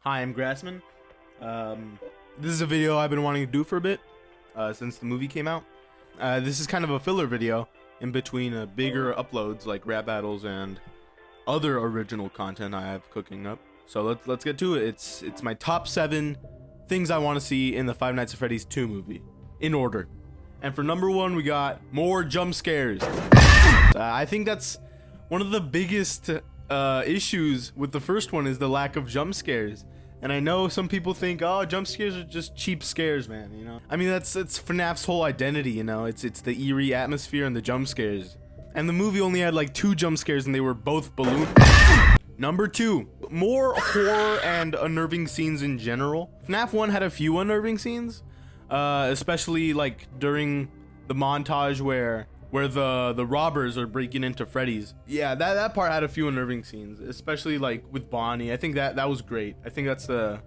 Hi, I'm Grasman. This is a video I've been wanting to do for a bit, since the movie came out. This is kind of a filler video in between bigger uploads like rap battles and other original content I have cooking up. So let's get to it. It's my top 7 things I want to see in the Five Nights at Freddy's 2 movie, in order. And for number 1, we got more jump scares. I think that's one of the biggest issues with the first one is the lack of jump scares. And I know some people think, oh, jump scares are just cheap scares, man, you know? I mean, it's FNAF's whole identity, you know? It's the eerie atmosphere and the jump scares. And the movie only had like 2 jump scares and they were both balloon. Number 2, more horror and unnerving scenes in general. FNAF 1 had a few unnerving scenes, especially like during the montage where the robbers are breaking into Freddy's. Yeah, that part had a few unnerving scenes, especially like with Bonnie. I think that was great. I think that's the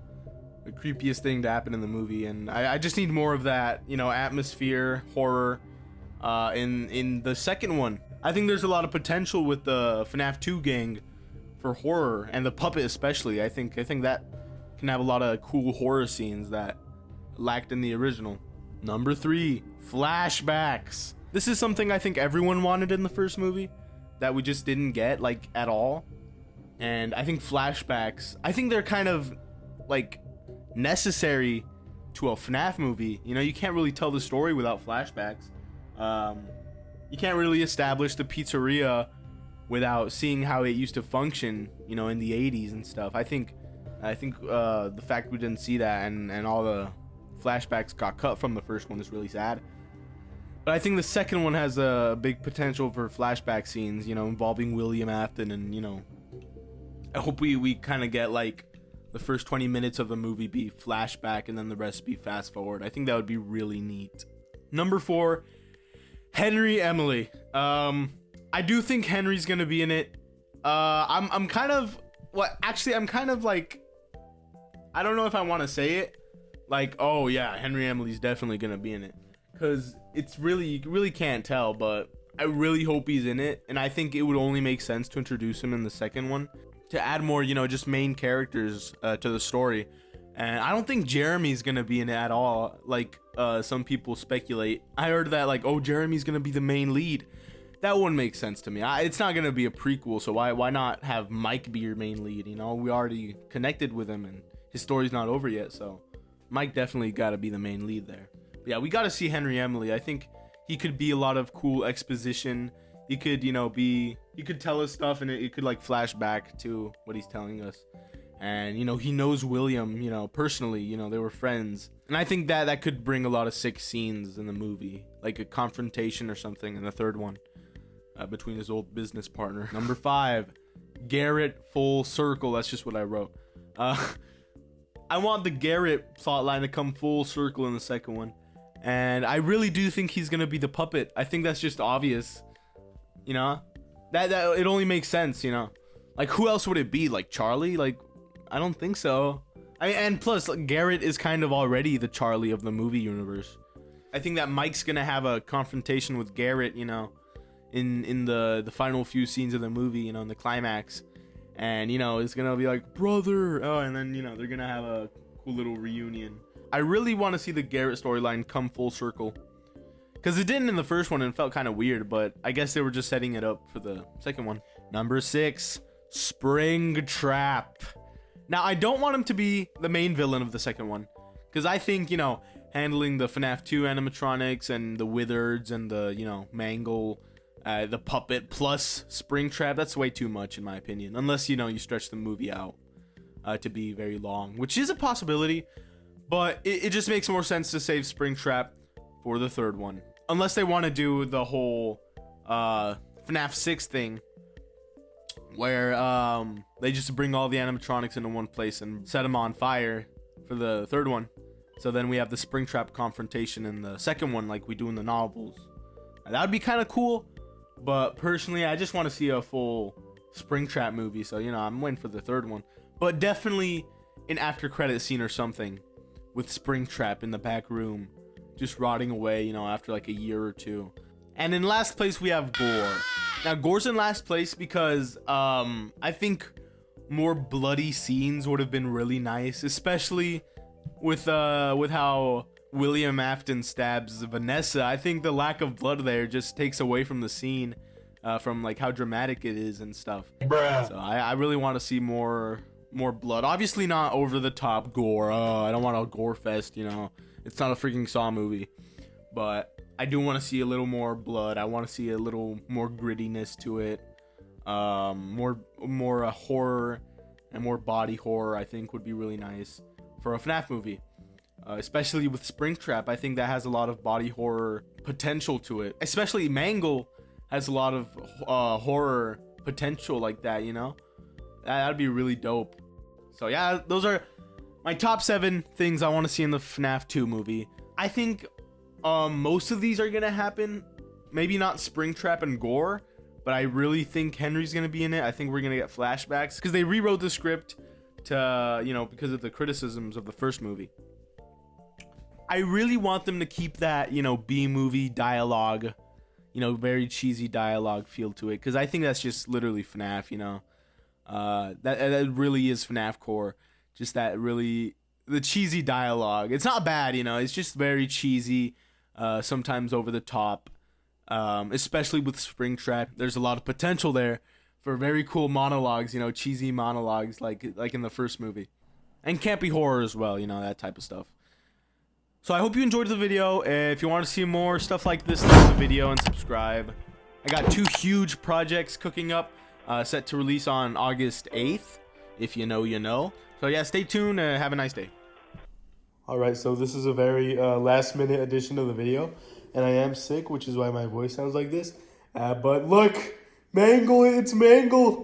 creepiest thing to happen in the movie, and I just need more of that, you know, atmosphere, horror, in the second one. I think there's a lot of potential with the FNAF 2 gang for horror, and the puppet especially. I think that can have a lot of cool horror scenes that lacked in the original. Number 3, flashbacks. This is something I think everyone wanted in the first movie that we just didn't get, like, at all. And I think flashbacks, I think they're kind of like necessary to a FNAF movie. You know, you can't really tell the story without flashbacks. You can't really establish the pizzeria without seeing how it used to function, you know, in the 80s and stuff. I think the fact we didn't see that and all the flashbacks got cut from the first one is really sad. But I think the second one has a big potential for flashback scenes, you know, involving William Afton, and, you know, I hope we kind of get like the first 20 minutes of the movie be flashback and then the rest be fast forward. I think that would be really neat. Number 4, Henry Emily. I do think Henry's gonna be in it. I'm kind of like, I don't know if I want to say it like, oh yeah, Henry Emily's definitely gonna be in it, because it's really, you really can't tell, but I really hope he's in it. And I think it would only make sense to introduce him in the second one to add more, you know, just main characters to the story. And I don't think Jeremy's gonna be in it at all, like some people speculate. I heard that, like, oh, Jeremy's gonna be the main lead. That wouldn't make sense to me. It's not gonna be a prequel, so why not have Mike be your main lead? You know, we already connected with him and his story's not over yet, so Mike definitely gotta be the main lead there. But yeah, we gotta see Henry Emily. I think he could be a lot of cool exposition. He could, you know, he could tell us stuff, and it could like flash back to what he's telling us. And, you know, he knows William, you know, personally, you know, they were friends. And I think that could bring a lot of sick scenes in the movie, like a confrontation or something in the third one, between his old business partner. Number 5, Garrett full circle. That's just what I wrote. I want the Garrett plotline to come full circle in the second one. And I really do think he's gonna be the puppet. I think that's just obvious, you know, that it only makes sense, you know. Like, who else would it be? Like Charlie? Like, I don't think so. And plus, like, Garrett is kind of already the Charlie of the movie universe. I think that Mike's gonna have a confrontation with Garrett, you know, in the final few scenes of the movie, you know, in the climax. And, you know, it's gonna be like, brother, oh, and then, you know, they're gonna have a cool little reunion. I really want to see the Garrett storyline come full circle, because it didn't in the first one and it felt kind of weird, but I guess they were just setting it up for the second one. Number 6, Springtrap. Now, I don't want him to be the main villain of the second one, because I think, you know, handling the FNAF 2 animatronics and the Wizards and the, you know, Mangle, the puppet plus Springtrap, that's way too much in my opinion, unless, you know, you stretch the movie out to be very long, which is a possibility. But it just makes more sense to save Springtrap for the third one. Unless they want to do the whole FNAF 6 thing, where they just bring all the animatronics into one place and set them on fire for the third one. So then we have the Springtrap confrontation in the second one, like we do in the novels. Now, that would be kind of cool. But personally, I just want to see a full Springtrap movie. So, you know, I'm waiting for the third one. But definitely an after credit scene or something with Springtrap in the back room, just rotting away, you know, after like a year or 2. And in last place, we have Gore. Now, Gore's in last place because I think more bloody scenes would have been really nice, especially with how William Afton stabs Vanessa. I think the lack of blood there just takes away from the scene, from like how dramatic it is and stuff. Bruh. So I really want to see more blood. Obviously not over the top gore. Oh, I don't want a gore fest, you know. It's not a freaking Saw movie. But I do want to see a little more blood. I want to see a little more grittiness to it. More horror and more body horror, I think, would be really nice for a FNAF movie. Especially with Springtrap, I think that has a lot of body horror potential to it. Especially Mangle has a lot of horror potential like that, you know? That'd be really dope. So yeah, those are my top 7 things I want to see in the FNAF 2 movie. I think most of these are gonna happen. Maybe not Springtrap and Gore, but I really think Henry's gonna be in it. I think we're gonna get flashbacks because they rewrote the script to, you know, because of the criticisms of the first movie. I really want them to keep that, you know, B-movie dialogue, you know, very cheesy dialogue feel to it, because I think that's just literally FNAF, you know. That really is FNAF core. Just that really, the cheesy dialogue. It's not bad, you know. It's just very cheesy, sometimes over the top. Especially with Springtrap, there's a lot of potential there for very cool monologues, you know, cheesy monologues like in the first movie, and campy horror as well, you know, that type of stuff. So I hope you enjoyed the video. If you want to see more stuff like this, like the video and subscribe. I got 2 huge projects cooking up, set to release on August 8th. If you know, you know. So yeah, stay tuned. Have a nice day. Alright, so this is a very last minute edition of the video. And I am sick, which is why my voice sounds like this. But look, Mangle, it's Mangle.